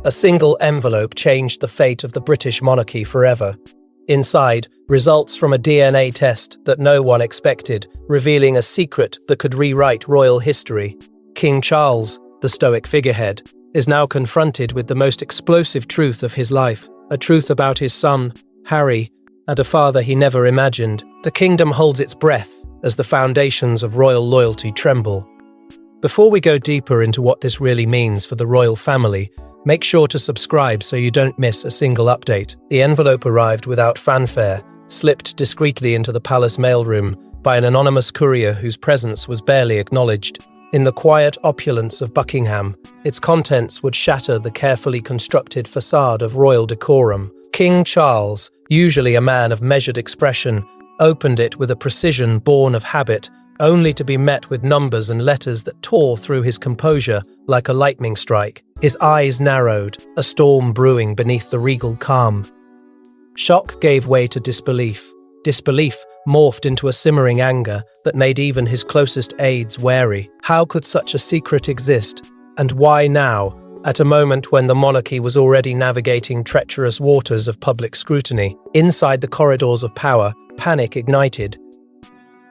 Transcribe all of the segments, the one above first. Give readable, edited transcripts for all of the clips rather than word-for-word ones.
A single envelope changed the fate of the British monarchy forever. Inside, results from a DNA test that no one expected, revealing a secret that could rewrite royal history. King Charles, the stoic figurehead, is now confronted with the most explosive truth of his life, a truth about his son, Harry, and a father he never imagined. The kingdom holds its breath as the foundations of royal loyalty tremble. Before we go deeper into what this really means for the royal family, make sure to subscribe so you don't miss a single update. The envelope arrived without fanfare, slipped discreetly into the palace mailroom by an anonymous courier whose presence was barely acknowledged. In the quiet opulence of Buckingham, its contents would shatter the carefully constructed facade of royal decorum. King Charles, usually a man of measured expression, opened it with a precision born of habit, only to be met with numbers and letters that tore through his composure like a lightning strike. His eyes narrowed, a storm brewing beneath the regal calm. Shock gave way to disbelief. Disbelief morphed into a simmering anger that made even his closest aides wary. How could such a secret exist? And why now, at a moment when the monarchy was already navigating treacherous waters of public scrutiny? Inside the corridors of power, panic ignited.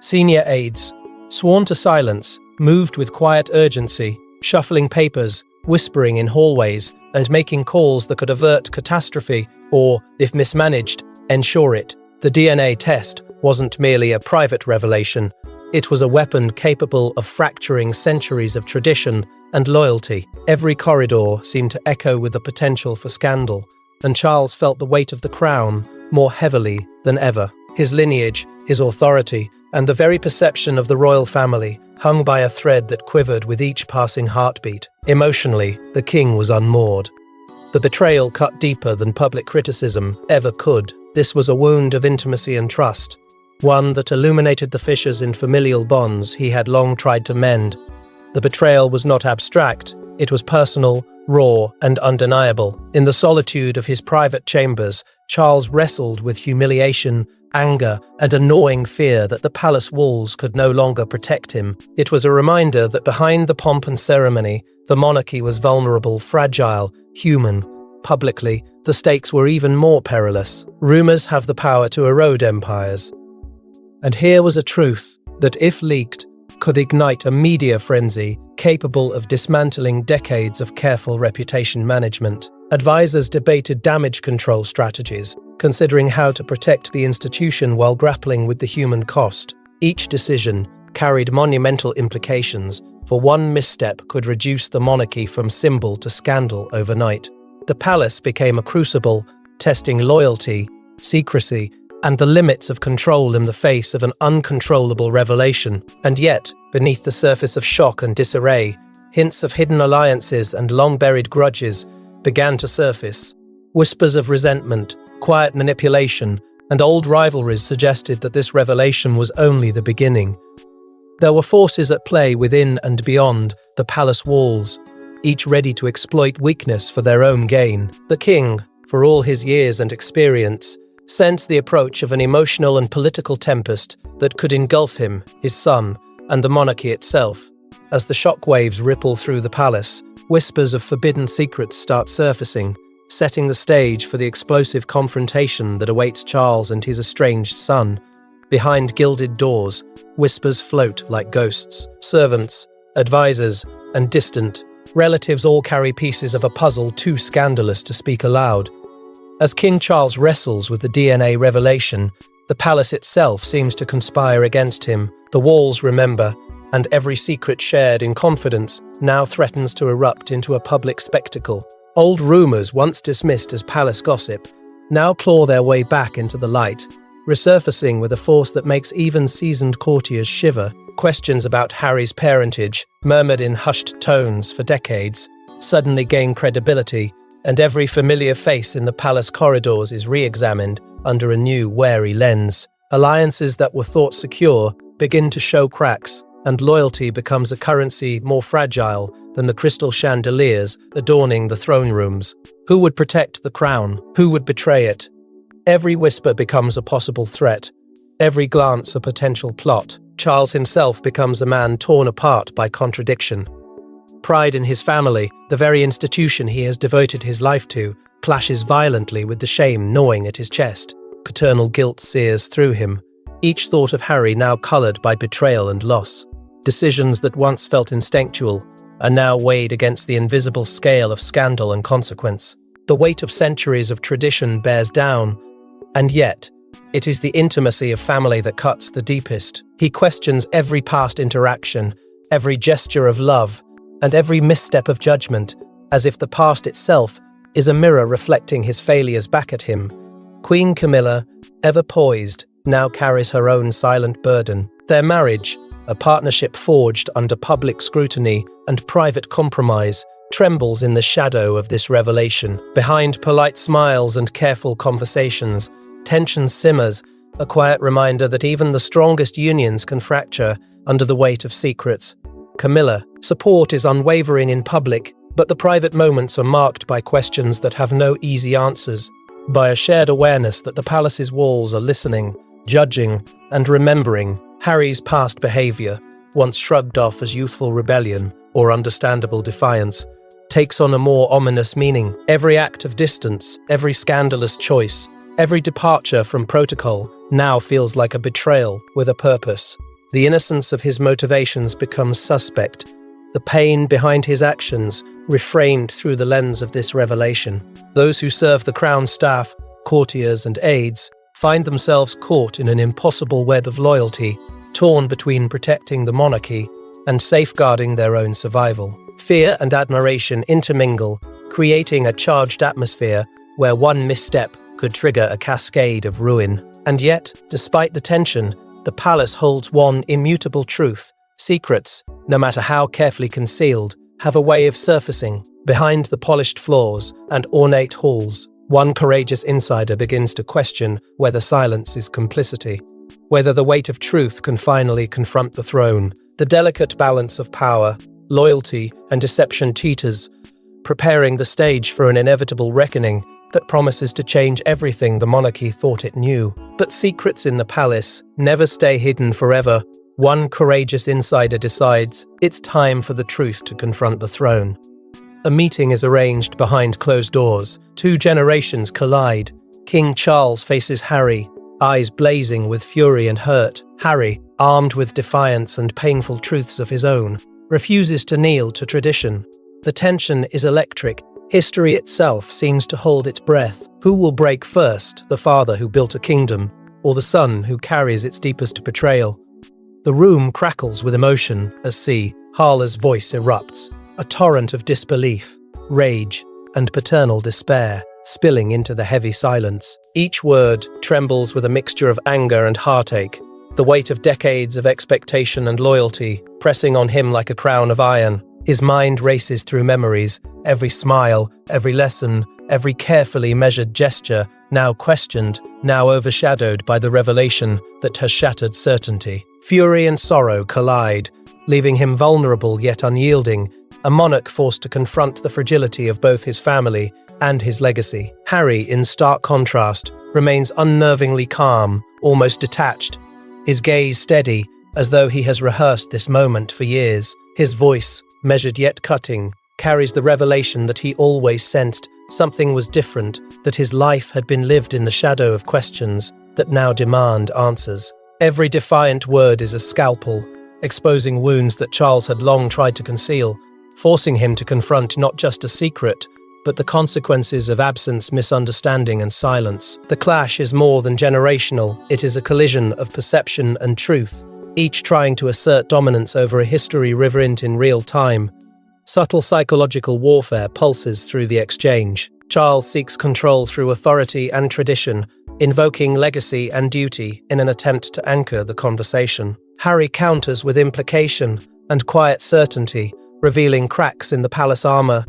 Senior aides, sworn to silence, moved with quiet urgency, shuffling papers, whispering in hallways, and making calls that could avert catastrophe or, if mismanaged, ensure it. The DNA test wasn't merely a private revelation, it was a weapon capable of fracturing centuries of tradition and loyalty. Every corridor seemed to echo with the potential for scandal, and Charles felt the weight of the crown more heavily than ever. His lineage, his authority, and the very perception of the royal family hung by a thread that quivered with each passing heartbeat. Emotionally, the king was unmoored. The betrayal cut deeper than public criticism ever could. This was a wound of intimacy and trust, one that illuminated the fissures in familial bonds he had long tried to mend. The betrayal was not abstract, it was personal, raw, and undeniable. In the solitude of his private chambers, Charles wrestled with humiliation, anger, and a gnawing fear that the palace walls could no longer protect him. It was a reminder that behind the pomp and ceremony, the monarchy was vulnerable, fragile, human. Publicly, the stakes were even more perilous. Rumors have the power to erode empires. And here was a truth that, if leaked, could ignite a media frenzy capable of dismantling decades of careful reputation management. Advisors debated damage control strategies, considering how to protect the institution while grappling with the human cost. Each decision carried monumental implications, for one misstep could reduce the monarchy from symbol to scandal overnight. The palace became a crucible, testing loyalty, secrecy, and the limits of control in the face of an uncontrollable revelation. And yet, beneath the surface of shock and disarray, hints of hidden alliances and long-buried grudges began to surface. Whispers of resentment, quiet manipulation, and old rivalries suggested that this revelation was only the beginning. There were forces at play within and beyond the palace walls, each ready to exploit weakness for their own gain. The king, for all his years and experience, sensed the approach of an emotional and political tempest that could engulf him, his son, and the monarchy itself. As the shockwaves ripple through the palace, whispers of forbidden secrets start surfacing, setting the stage for the explosive confrontation that awaits Charles and his estranged son. Behind gilded doors, whispers float like ghosts. Servants, advisors, and distant relatives all carry pieces of a puzzle too scandalous to speak aloud. As King Charles wrestles with the DNA revelation, the palace itself seems to conspire against him. The walls remember, and every secret shared in confidence now threatens to erupt into a public spectacle. Old rumors, once dismissed as palace gossip, now claw their way back into the light, resurfacing with a force that makes even seasoned courtiers shiver. Questions about Harry's parentage, murmured in hushed tones for decades, suddenly gain credibility, and every familiar face in the palace corridors is re-examined under a new, wary lens. Alliances that were thought secure begin to show cracks, and loyalty becomes a currency more fragile than the crystal chandeliers adorning the throne rooms. Who would protect the crown? Who would betray it? Every whisper becomes a possible threat, every glance a potential plot. Charles himself becomes a man torn apart by contradiction. Pride in his family, the very institution he has devoted his life to, clashes violently with the shame gnawing at his chest. Paternal guilt sears through him, each thought of Harry now coloured by betrayal and loss. Decisions that once felt instinctual are now weighed against the invisible scale of scandal and consequence. The weight of centuries of tradition bears down, and yet, it is the intimacy of family that cuts the deepest. He questions every past interaction, every gesture of love, and every misstep of judgment, as if the past itself is a mirror reflecting his failures back at him. Queen Camilla, ever poised, now carries her own silent burden. Their marriage, a partnership forged under public scrutiny and private compromise, trembles in the shadow of this revelation. Behind polite smiles and careful conversations, tension simmers, a quiet reminder that even the strongest unions can fracture under the weight of secrets. Camilla, support is unwavering in public, but the private moments are marked by questions that have no easy answers, by a shared awareness that the palace's walls are listening, judging, and remembering. Harry's past behaviour, once shrugged off as youthful rebellion or understandable defiance, takes on a more ominous meaning. Every act of distance, every scandalous choice, every departure from protocol now feels like a betrayal with a purpose. The innocence of his motivations becomes suspect, the pain behind his actions reframed through the lens of this revelation. Those who serve the crown's staff, courtiers and aides, find themselves caught in an impossible web of loyalty, torn between protecting the monarchy and safeguarding their own survival. Fear and admiration intermingle, creating a charged atmosphere where one misstep could trigger a cascade of ruin. And yet, despite the tension, the palace holds one immutable truth. Secrets, no matter how carefully concealed, have a way of surfacing. Behind the polished floors and ornate halls, one courageous insider begins to question whether silence is complicity, whether the weight of truth can finally confront the throne. The delicate balance of power, loyalty, and deception teeters, preparing the stage for an inevitable reckoning that promises to change everything the monarchy thought it knew. But secrets in the palace never stay hidden forever. One courageous insider decides it's time for the truth to confront the throne. A meeting is arranged behind closed doors. Two generations collide. King Charles faces Harry, eyes blazing with fury and hurt. Harry, armed with defiance and painful truths of his own, refuses to kneel to tradition. The tension is electric. History itself seems to hold its breath. Who will break first, the father who built a kingdom, or the son who carries its deepest betrayal? The room crackles with emotion as Harla's voice erupts, a torrent of disbelief, rage, and paternal despair spilling into the heavy silence. Each word trembles with a mixture of anger and heartache, the weight of decades of expectation and loyalty pressing on him like a crown of iron. His mind races through memories, every smile, every lesson, every carefully measured gesture, now questioned, now overshadowed by the revelation that has shattered certainty. Fury and sorrow collide, leaving him vulnerable yet unyielding, a monarch forced to confront the fragility of both his family and his legacy. Harry, in stark contrast, remains unnervingly calm, almost detached, his gaze steady, as though he has rehearsed this moment for years. His voice, measured yet cutting, carries the revelation that he always sensed something was different, that his life had been lived in the shadow of questions that now demand answers. Every defiant word is a scalpel, exposing wounds that Charles had long tried to conceal, forcing him to confront not just a secret, but the consequences of absence, misunderstanding, and silence. The clash is more than generational, it is a collision of perception and truth, each trying to assert dominance over a history rewritten in real time. Subtle psychological warfare pulses through the exchange. Charles seeks control through authority and tradition, invoking legacy and duty in an attempt to anchor the conversation. Harry counters with implication and quiet certainty, revealing cracks in the palace armor,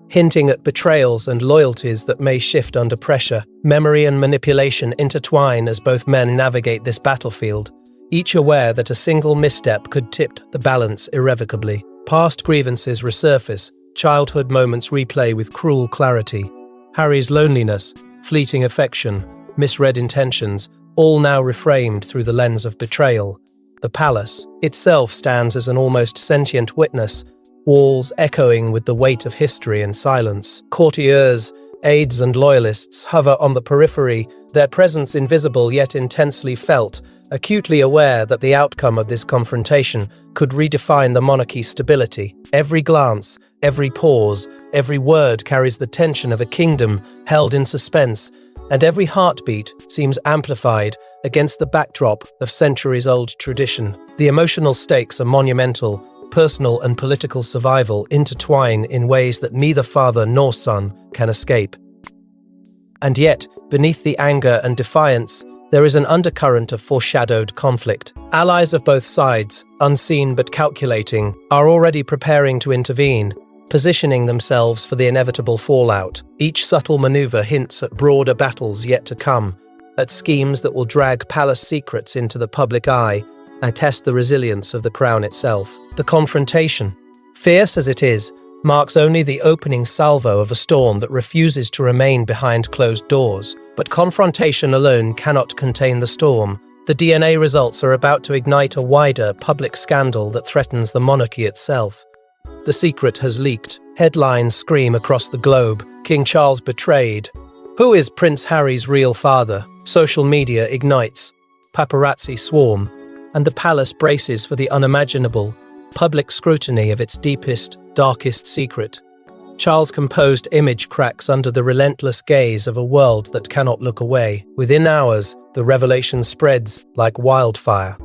hinting at betrayals and loyalties that may shift under pressure. Memory and manipulation intertwine as both men navigate this battlefield, each aware that a single misstep could tip the balance irrevocably. Past grievances resurface, childhood moments replay with cruel clarity. Harry's loneliness, fleeting affection, misread intentions, all now reframed through the lens of betrayal. The palace itself stands as an almost sentient witness, walls echoing with the weight of history and silence. Courtiers, aides and loyalists hover on the periphery, their presence invisible yet intensely felt, acutely aware that the outcome of this confrontation could redefine the monarchy's stability. Every glance, every pause, every word carries the tension of a kingdom held in suspense, and every heartbeat seems amplified against the backdrop of centuries-old tradition. The emotional stakes are monumental. Personal and political survival intertwine in ways that neither father nor son can escape. And yet, beneath the anger and defiance, there is an undercurrent of foreshadowed conflict. Allies of both sides, unseen but calculating, are already preparing to intervene, positioning themselves for the inevitable fallout. Each subtle maneuver hints at broader battles yet to come, at schemes that will drag palace secrets into the public eye and test the resilience of the crown itself. The confrontation, fierce as it is, marks only the opening salvo of a storm that refuses to remain behind closed doors. But confrontation alone cannot contain the storm. The DNA results are about to ignite a wider public scandal that threatens the monarchy itself. The secret has leaked. Headlines scream across the globe, King Charles betrayed. Who is Prince Harry's real father? Social media ignites. Paparazzi swarm. And the palace braces for the unimaginable, public scrutiny of its deepest, darkest secret. Charles' composed image cracks under the relentless gaze of a world that cannot look away. Within hours, the revelation spreads like wildfire.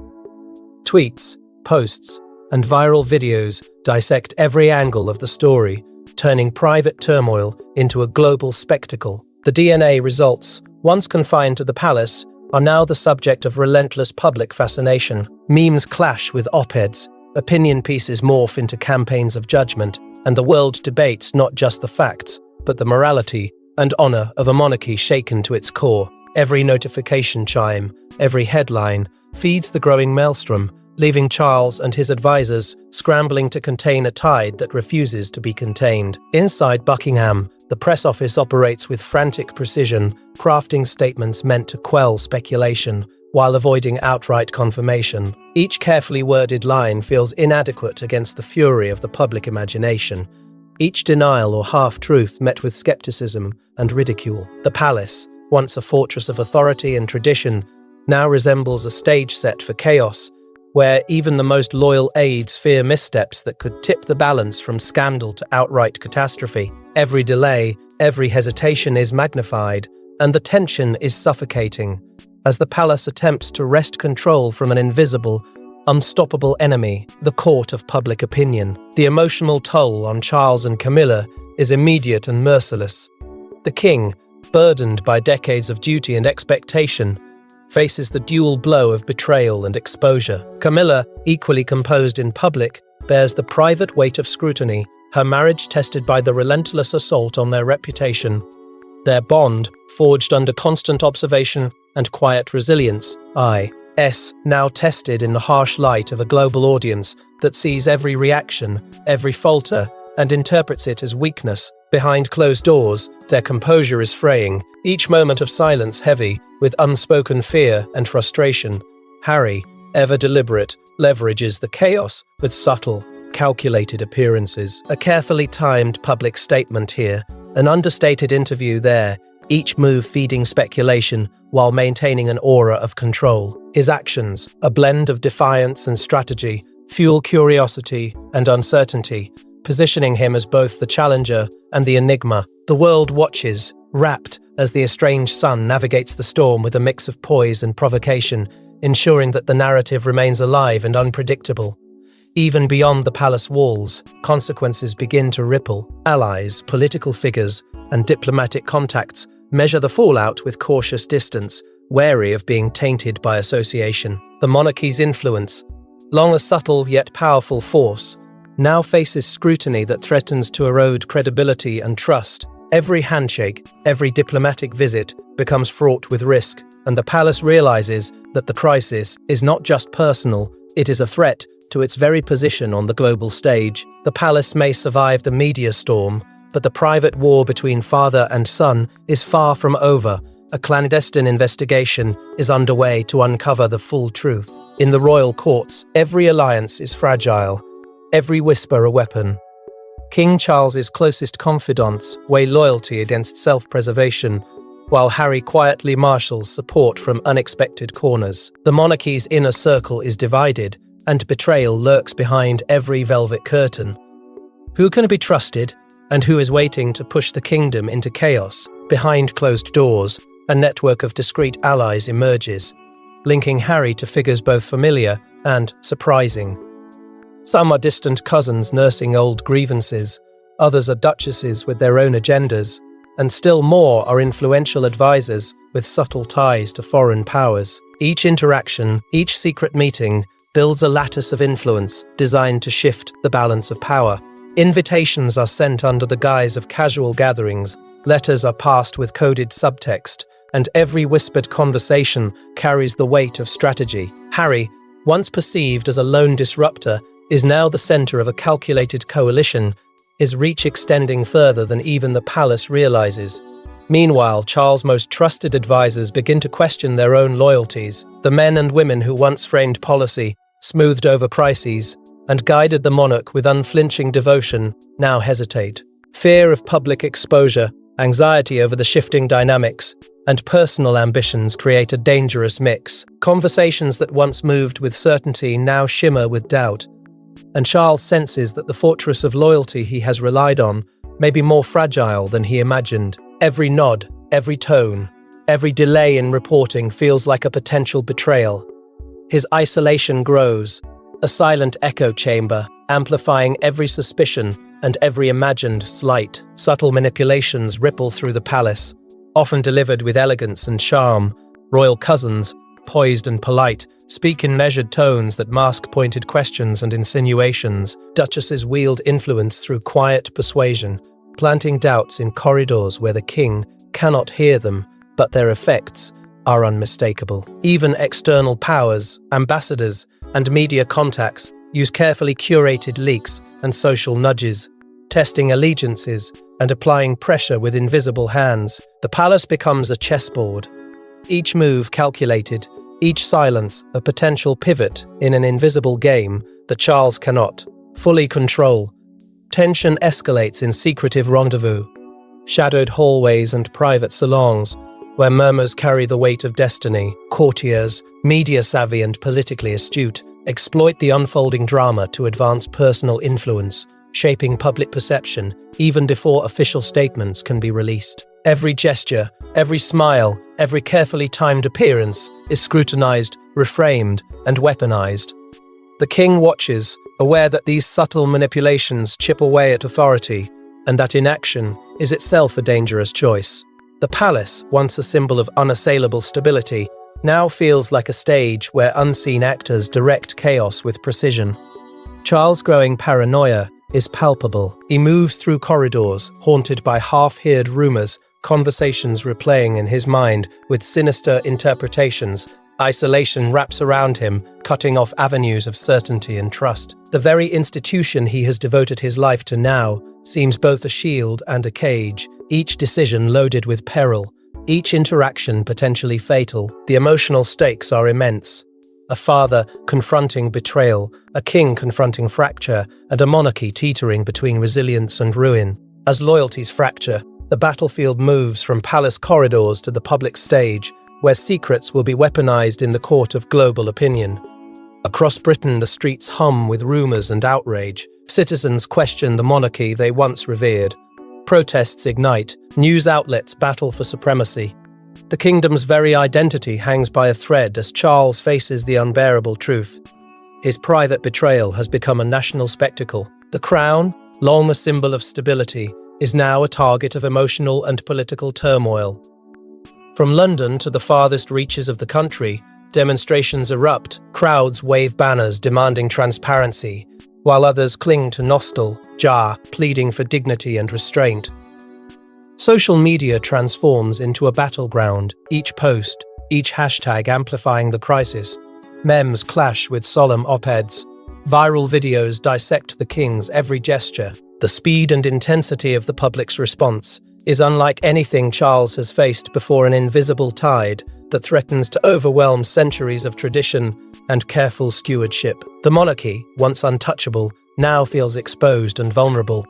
Tweets, posts, and viral videos dissect every angle of the story, turning private turmoil into a global spectacle. The DNA results, once confined to the palace, are now the subject of relentless public fascination. Memes clash with op-eds, opinion pieces morph into campaigns of judgment, and the world debates not just the facts, but the morality and honor of a monarchy shaken to its core. Every notification chime, every headline, feeds the growing maelstrom, leaving Charles and his advisors scrambling to contain a tide that refuses to be contained. Inside Buckingham, the press office operates with frantic precision, crafting statements meant to quell speculation, while avoiding outright confirmation. Each carefully worded line feels inadequate against the fury of the public imagination. Each denial or half-truth met with skepticism and ridicule. The palace, once a fortress of authority and tradition, now resembles a stage set for chaos, where even the most loyal aides fear missteps that could tip the balance from scandal to outright catastrophe. Every delay, every hesitation is magnified, and the tension is suffocating, as the palace attempts to wrest control from an invisible, unstoppable enemy, the court of public opinion. The emotional toll on Charles and Camilla is immediate and merciless. The king, burdened by decades of duty and expectation, faces the dual blow of betrayal and exposure. Camilla, equally composed in public, bears the private weight of scrutiny, her marriage tested by the relentless assault on their reputation. Their bond, forged under constant observation and quiet resilience, now tested in the harsh light of a global audience that sees every reaction, every falter, and interprets it as weakness. Behind closed doors, their composure is fraying, each moment of silence heavy with unspoken fear and frustration. Harry, ever deliberate, leverages the chaos with subtle, calculated appearances. A carefully timed public statement here, an understated interview there, each move feeding speculation while maintaining an aura of control. His actions, a blend of defiance and strategy, fuel curiosity and uncertainty, positioning him as both the challenger and the enigma. The world watches, rapt, as the estranged son navigates the storm with a mix of poise and provocation, ensuring that the narrative remains alive and unpredictable. Even beyond the palace walls, consequences begin to ripple. Allies, political figures, and diplomatic contacts measure the fallout with cautious distance, wary of being tainted by association. The monarchy's influence, long a subtle yet powerful force, now faces scrutiny that threatens to erode credibility and trust. Every handshake, every diplomatic visit becomes fraught with risk, and the palace realizes that the crisis is not just personal, it is a threat to its very position on the global stage. The palace may survive the media storm, but the private war between father and son is far from over. A clandestine investigation is underway to uncover the full truth. In the royal courts, every alliance is fragile, every whisper a weapon, King Charles's closest confidants weigh loyalty against self-preservation, while Harry quietly marshals support from unexpected corners. The monarchy's inner circle is divided, and betrayal lurks behind every velvet curtain. Who can be trusted, and who is waiting to push the kingdom into chaos? Behind closed doors, a network of discreet allies emerges, linking Harry to figures both familiar and surprising. Some are distant cousins nursing old grievances, others are duchesses with their own agendas, and still more are influential advisors with subtle ties to foreign powers. Each interaction, each secret meeting, builds a lattice of influence designed to shift the balance of power. Invitations are sent under the guise of casual gatherings, letters are passed with coded subtext, and every whispered conversation carries the weight of strategy. Harry, once perceived as a lone disruptor, is now the center of a calculated coalition, his reach extending further than even the palace realizes. Meanwhile, Charles' most trusted advisors begin to question their own loyalties. The men and women who once framed policy, smoothed over crises, and guided the monarch with unflinching devotion now hesitate. Fear of public exposure, anxiety over the shifting dynamics, and personal ambitions create a dangerous mix. Conversations that once moved with certainty now shimmer with doubt, and Charles senses that the fortress of loyalty he has relied on may be more fragile than he imagined. Every nod, every tone, every delay in reporting feels like a potential betrayal. His isolation grows, a silent echo chamber, amplifying every suspicion and every imagined slight. Subtle manipulations ripple through the palace, often delivered with elegance and charm. Royal cousins, poised and polite, speak in measured tones that mask pointed questions and insinuations. Duchesses wield influence through quiet persuasion, planting doubts in corridors where the king cannot hear them, but their effects are unmistakable. Even external powers, ambassadors, and media contacts use carefully curated leaks and social nudges, testing allegiances and applying pressure with invisible hands. The palace becomes a chessboard, each move calculated, each silence a potential pivot in an invisible game that Charles cannot fully control. Tension escalates in secretive rendezvous, shadowed hallways and private salons, where murmurs carry the weight of destiny. Courtiers, media-savvy and politically astute, exploit the unfolding drama to advance personal influence, shaping public perception even before official statements can be released. Every gesture, every smile, every carefully timed appearance is scrutinized, reframed, and weaponized. The king watches, aware that these subtle manipulations chip away at authority, and that inaction is itself a dangerous choice. The palace, once a symbol of unassailable stability, now feels like a stage where unseen actors direct chaos with precision. Charles' growing paranoia is palpable. He moves through corridors, haunted by half-heard rumors, conversations replaying in his mind with sinister interpretations. Isolation wraps around him, cutting off avenues of certainty and trust. The very institution he has devoted his life to now seems both a shield and a cage, each decision loaded with peril, each interaction potentially fatal. The emotional stakes are immense. A father confronting betrayal, a king confronting fracture, and a monarchy teetering between resilience and ruin. As loyalties fracture, the battlefield moves from palace corridors to the public stage, where secrets will be weaponized in the court of global opinion. Across Britain, the streets hum with rumors and outrage. Citizens question the monarchy they once revered. Protests ignite. News outlets battle for supremacy. The kingdom's very identity hangs by a thread as Charles faces the unbearable truth. His private betrayal has become a national spectacle. The crown, long a symbol of stability, is now a target of emotional and political turmoil. From London to the farthest reaches of the country, demonstrations erupt, crowds wave banners demanding transparency, while others cling to nostalgia, pleading for dignity and restraint. Social media transforms into a battleground, each post, each hashtag amplifying the crisis. Memes clash with solemn op-eds. Viral videos dissect the king's every gesture. The speed and intensity of the public's response is unlike anything Charles has faced before, an invisible tide that threatens to overwhelm centuries of tradition and careful stewardship. The monarchy, once untouchable, now feels exposed and vulnerable.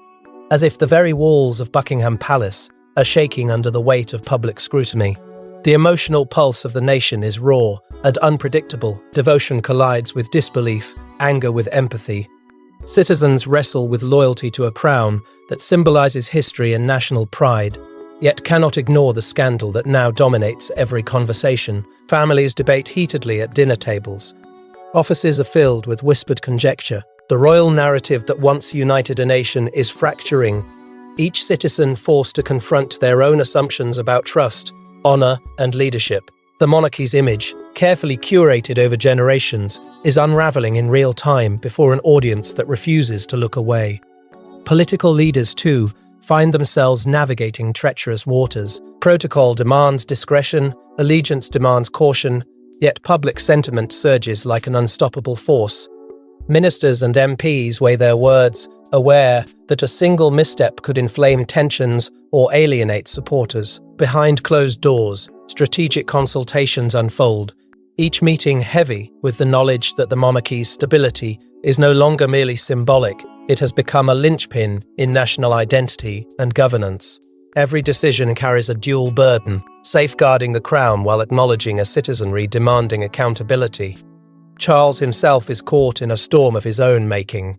as if the very walls of Buckingham Palace are shaking under the weight of public scrutiny. The emotional pulse of the nation is raw and unpredictable. Devotion collides with disbelief, anger with empathy. Citizens wrestle with loyalty to a crown that symbolizes history and national pride, yet cannot ignore the scandal that now dominates every conversation. Families debate heatedly at dinner tables. Offices are filled with whispered conjecture. The royal narrative that once united a nation is fracturing, each citizen forced to confront their own assumptions about trust, honor, and leadership. The monarchy's image, carefully curated over generations, is unraveling in real time before an audience that refuses to look away. Political leaders, too, find themselves navigating treacherous waters. Protocol demands discretion, allegiance demands caution, yet public sentiment surges like an unstoppable force. Ministers and MPs weigh their words, aware that a single misstep could inflame tensions or alienate supporters. Behind closed doors, strategic consultations unfold, each meeting heavy with the knowledge that the monarchy's stability is no longer merely symbolic, it has become a linchpin in national identity and governance. Every decision carries a dual burden, safeguarding the crown while acknowledging a citizenry demanding accountability. Charles himself is caught in a storm of his own making.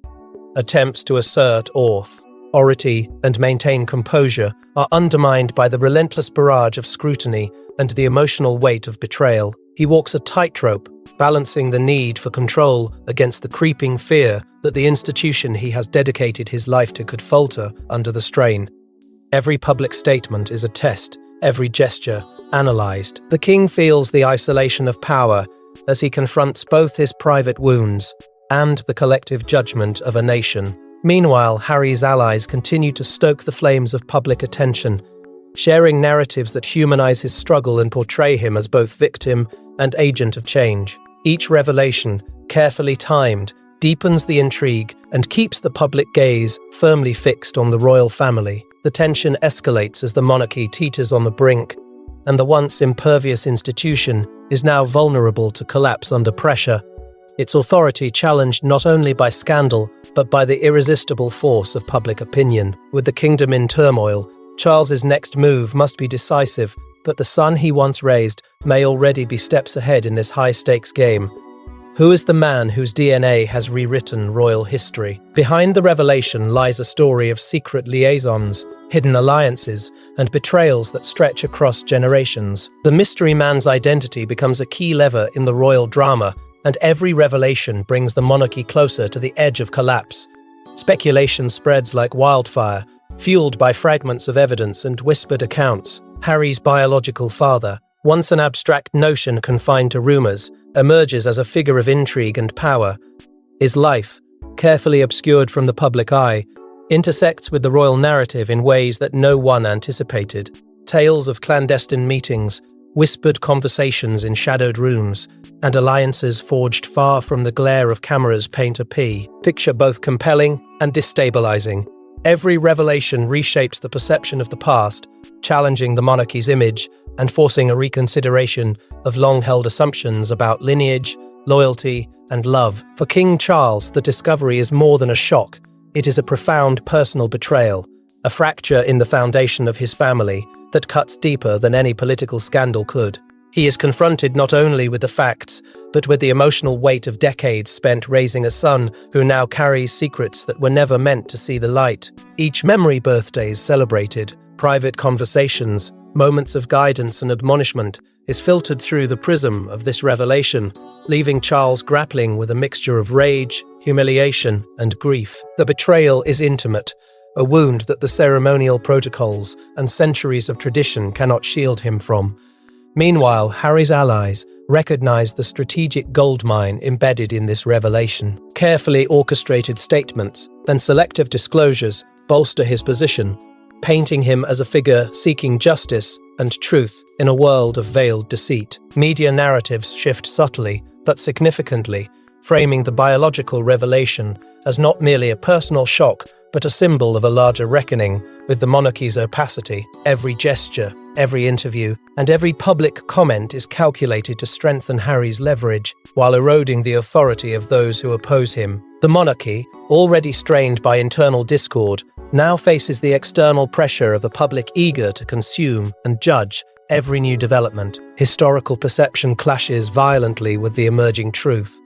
Attempts to assert authority and maintain composure are undermined by the relentless barrage of scrutiny and the emotional weight of betrayal. He walks a tightrope, balancing the need for control against the creeping fear that the institution he has dedicated his life to could falter under the strain. Every public statement is a test, every gesture analyzed. The king feels the isolation of power as he confronts both his private wounds and the collective judgment of a nation. Meanwhile, Harry's allies continue to stoke the flames of public attention, sharing narratives that humanize his struggle and portray him as both victim and agent of change. Each revelation, carefully timed, deepens the intrigue and keeps the public gaze firmly fixed on the royal family. The tension escalates as the monarchy teeters on the brink, and the once impervious institution is now vulnerable to collapse under pressure, its authority challenged not only by scandal, but by the irresistible force of public opinion. With the kingdom in turmoil, Charles's next move must be decisive, but the son he once raised may already be steps ahead in this high-stakes game. Who is the man whose DNA has rewritten royal history? Behind the revelation lies a story of secret liaisons, hidden alliances, and betrayals that stretch across generations. The mystery man's identity becomes a key lever in the royal drama, and every revelation brings the monarchy closer to the edge of collapse. Speculation spreads like wildfire, fueled by fragments of evidence and whispered accounts. Harry's biological father, once an abstract notion confined to rumors, emerges as a figure of intrigue and power. His life, carefully obscured from the public eye, intersects with the royal narrative in ways that no one anticipated. Tales of clandestine meetings, whispered conversations in shadowed rooms, and alliances forged far from the glare of cameras paint a picture both compelling and destabilizing. Every revelation reshapes the perception of the past, challenging the monarchy's image and forcing a reconsideration of long-held assumptions about lineage, loyalty, and love. For King Charles, the discovery is more than a shock. It is a profound personal betrayal, a fracture in the foundation of his family that cuts deeper than any political scandal could. He is confronted not only with the facts, but with the emotional weight of decades spent raising a son who now carries secrets that were never meant to see the light. Each memory birthday is celebrated, private conversations, moments of guidance and admonishment is filtered through the prism of this revelation, leaving Charles grappling with a mixture of rage, humiliation, and grief. The betrayal is intimate, a wound that the ceremonial protocols and centuries of tradition cannot shield him from. Meanwhile, Harry's allies recognize the strategic goldmine embedded in this revelation. Carefully orchestrated statements, then selective disclosures bolster his position, painting him as a figure seeking justice and truth in a world of veiled deceit. Media narratives shift subtly, but significantly, framing the biological revelation as not merely a personal shock, but a symbol of a larger reckoning with the monarchy's opacity. Every gesture, Every interview and every public comment is calculated to strengthen Harry's leverage while eroding the authority of those who oppose him. The monarchy, already strained by internal discord, now faces the external pressure of the public eager to consume and judge every new development. Historical perception clashes violently with the emerging truth,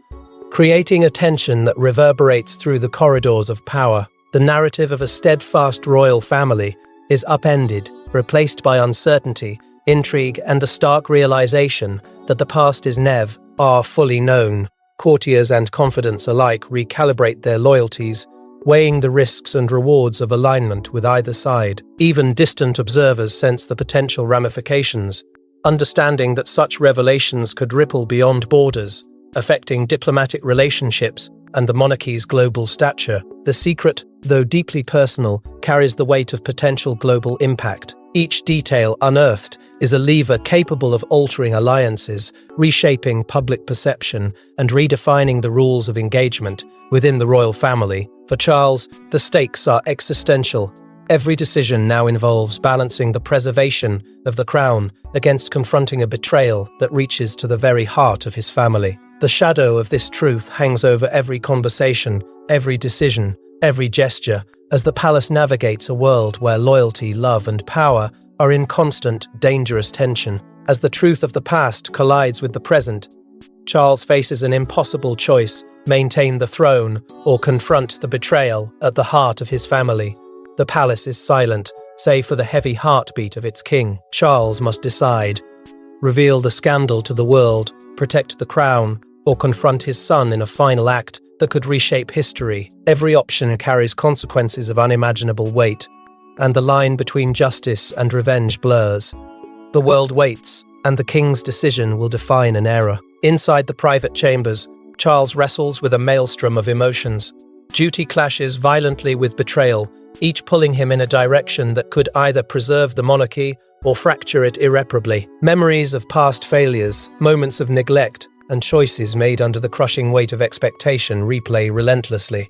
creating a tension that reverberates through the corridors of power. The narrative of a steadfast royal family is upended, replaced by uncertainty, intrigue, and the stark realization that the past is never fully known. Courtiers and confidants alike recalibrate their loyalties, weighing the risks and rewards of alignment with either side. Even distant observers sense the potential ramifications, understanding that such revelations could ripple beyond borders, affecting diplomatic relationships and the monarchy's global stature. The secret, though deeply personal, carries the weight of potential global impact. Each detail unearthed is a lever capable of altering alliances, reshaping public perception, and redefining the rules of engagement within the royal family. For Charles, the stakes are existential. Every decision now involves balancing the preservation of the crown against confronting a betrayal that reaches to the very heart of his family. The shadow of this truth hangs over every conversation, every decision, every gesture, as the palace navigates a world where loyalty, love, and power are in constant, dangerous tension. As the truth of the past collides with the present, Charles faces an impossible choice: maintain the throne or confront the betrayal at the heart of his family. The palace is silent, save for the heavy heartbeat of its king. Charles must decide: reveal the scandal to the world, protect the crown, or confront his son in a final act that could reshape history. Every option carries consequences of unimaginable weight, and the line between justice and revenge blurs. The world waits, and the king's decision will define an era. Inside the private chambers, Charles wrestles with a maelstrom of emotions. Duty clashes violently with betrayal, each pulling him in a direction that could either preserve the monarchy or fracture it irreparably. Memories of past failures, moments of neglect, and choices made under the crushing weight of expectation replay relentlessly.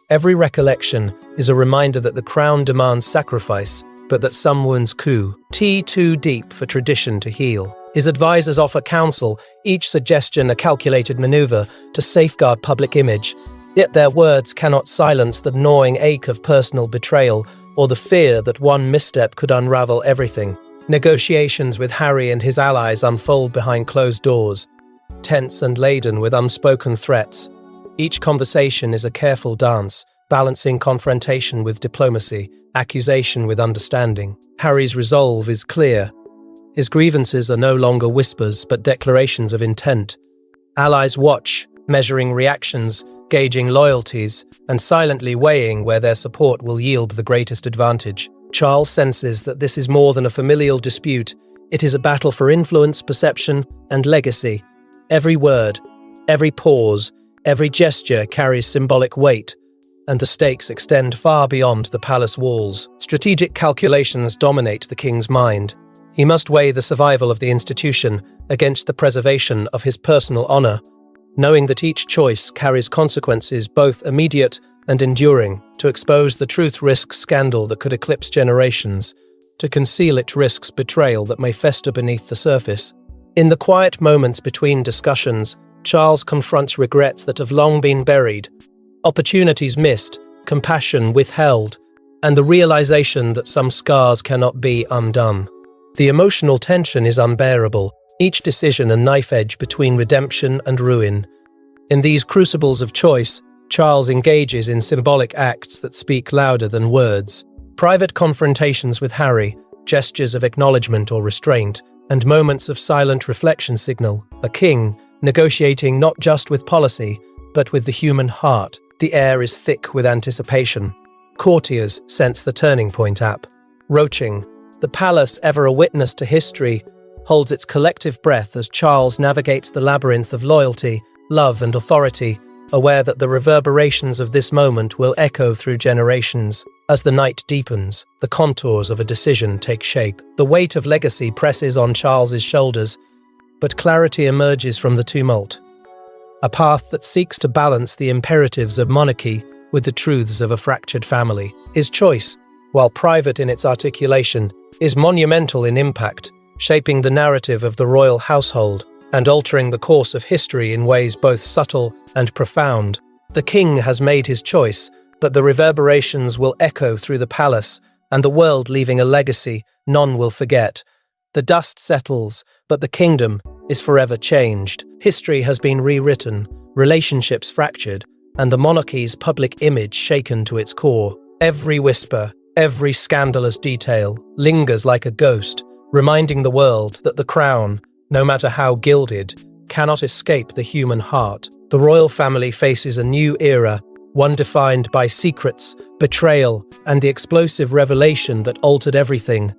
Every recollection is a reminder that the crown demands sacrifice, but that some wounds too deep for tradition to heal. His advisors offer counsel, each suggestion a calculated maneuver to safeguard public image, yet their words cannot silence the gnawing ache of personal betrayal or the fear that one misstep could unravel everything. Negotiations with Harry and his allies unfold behind closed doors, tense and laden with unspoken threats. Each conversation is a careful dance, balancing confrontation with diplomacy, accusation with understanding. Harry's resolve is clear. His grievances are no longer whispers, but declarations of intent. Allies watch, measuring reactions, gauging loyalties, and silently weighing where their support will yield the greatest advantage. Charles senses that this is more than a familial dispute. It is a battle for influence, perception, and legacy. Every word, every pause, every gesture carries symbolic weight, and the stakes extend far beyond the palace walls. Strategic calculations dominate the king's mind. He must weigh the survival of the institution against the preservation of his personal honor, knowing that each choice carries consequences both immediate and enduring. To expose the truth risks scandal that could eclipse generations. To conceal it risks betrayal that may fester beneath the surface. In the quiet moments between discussions, Charles confronts regrets that have long been buried, opportunities missed, compassion withheld, and the realization that some scars cannot be undone. The emotional tension is unbearable, each decision a knife edge between redemption and ruin. In these crucibles of choice, Charles engages in symbolic acts that speak louder than words. Private confrontations with Harry, gestures of acknowledgement or restraint, and moments of silent reflection signal a king negotiating not just with policy, but with the human heart. The air is thick with anticipation. Courtiers sense the turning point approaching. The palace, ever a witness to history, holds its collective breath as Charles navigates the labyrinth of loyalty, love, and authority, aware that the reverberations of this moment will echo through generations. As the night deepens, the contours of a decision take shape. The weight of legacy presses on Charles's shoulders, but clarity emerges from the tumult. A path that seeks to balance the imperatives of monarchy with the truths of a fractured family. His choice, while private in its articulation, is monumental in impact, shaping the narrative of the royal household and altering the course of history in ways both subtle and profound. The king has made his choice, but the reverberations will echo through the palace and the world, leaving a legacy none will forget. The dust settles, but the kingdom is forever changed. History has been rewritten, relationships fractured, and the monarchy's public image shaken to its core. Every whisper, every scandalous detail lingers like a ghost, reminding the world that the crown, no matter how gilded, cannot escape the human heart. The royal family faces a new era, one defined by secrets, betrayal, and the explosive revelation that altered everything.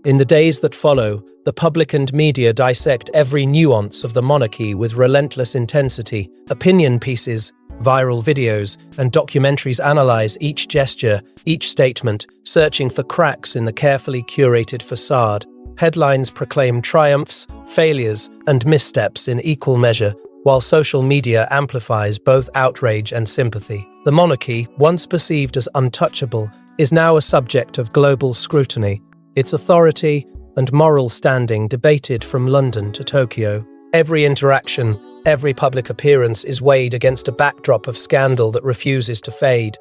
In the days that follow, the public and media dissect every nuance of the monarchy with relentless intensity. Opinion pieces, viral videos, and documentaries analyze each gesture, each statement, searching for cracks in the carefully curated facade. Headlines proclaim triumphs, failures, and missteps in equal measure, while social media amplifies both outrage and sympathy. The monarchy, once perceived as untouchable, is now a subject of global scrutiny, its authority and moral standing debated from London to Tokyo. Every interaction, every public appearance is weighed against a backdrop of scandal that refuses to fade.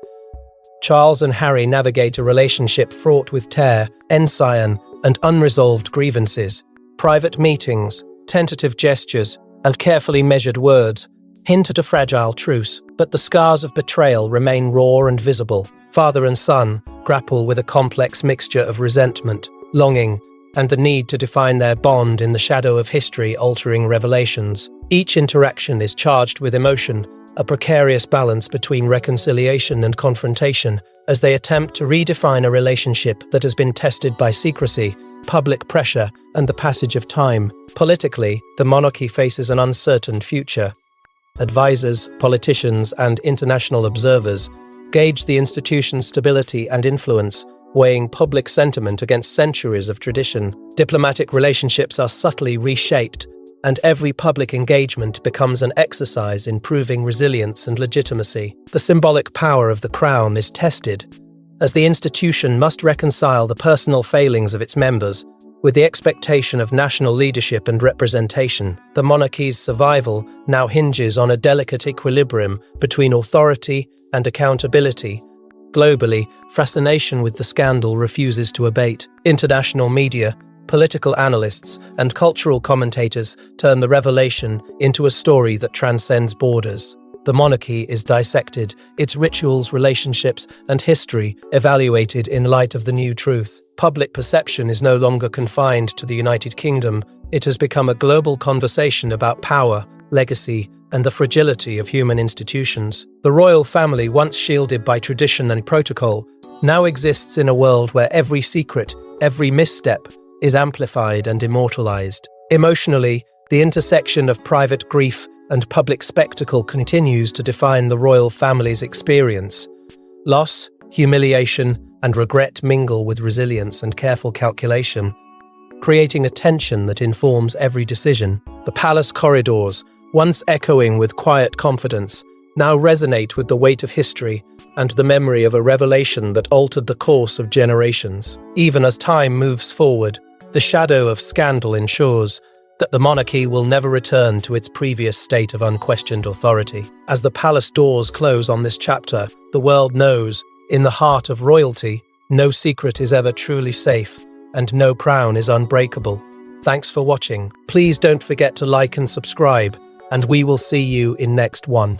Charles and Harry navigate a relationship fraught with tear, ensign, and unresolved grievances. Private meetings, tentative gestures, and carefully measured words hint at a fragile truce, but the scars of betrayal remain raw and visible. Father and son grapple with a complex mixture of resentment, longing, and the need to define their bond in the shadow of history-altering revelations. Each interaction is charged with emotion, a precarious balance between reconciliation and confrontation, as they attempt to redefine a relationship that has been tested by secrecy, public pressure, and the passage of time. Politically, the monarchy faces an uncertain future. Advisors, politicians, and international observers gauge the institution's stability and influence, weighing public sentiment against centuries of tradition. Diplomatic relationships are subtly reshaped, and every public engagement becomes an exercise in proving resilience and legitimacy. The symbolic power of the crown is tested, as the institution must reconcile the personal failings of its members with the expectation of national leadership and representation. The monarchy's survival now hinges on a delicate equilibrium between authority and accountability. Globally, fascination with the scandal refuses to abate. International media, political analysts, and cultural commentators turn the revelation into a story that transcends borders. The monarchy is dissected, its rituals, relationships, and history evaluated in light of the new truth. Public perception is no longer confined to the United Kingdom. It has become a global conversation about power, legacy, and the fragility of human institutions. The royal family, once shielded by tradition and protocol, now exists in a world where every secret, every misstep, is amplified and immortalized. Emotionally, the intersection of private grief and public spectacle continues to define the royal family's experience. Loss, humiliation, and regret mingle with resilience and careful calculation, creating a tension that informs every decision. The palace corridors, once echoing with quiet confidence, now resonate with the weight of history and the memory of a revelation that altered the course of generations. Even as time moves forward, the shadow of scandal ensures that the monarchy will never return to its previous state of unquestioned authority. As the palace doors close on this chapter, the world knows, in the heart of royalty, no secret is ever truly safe, and no crown is unbreakable. Thanks for watching. Please don't forget to like and subscribe, and we will see you in next one.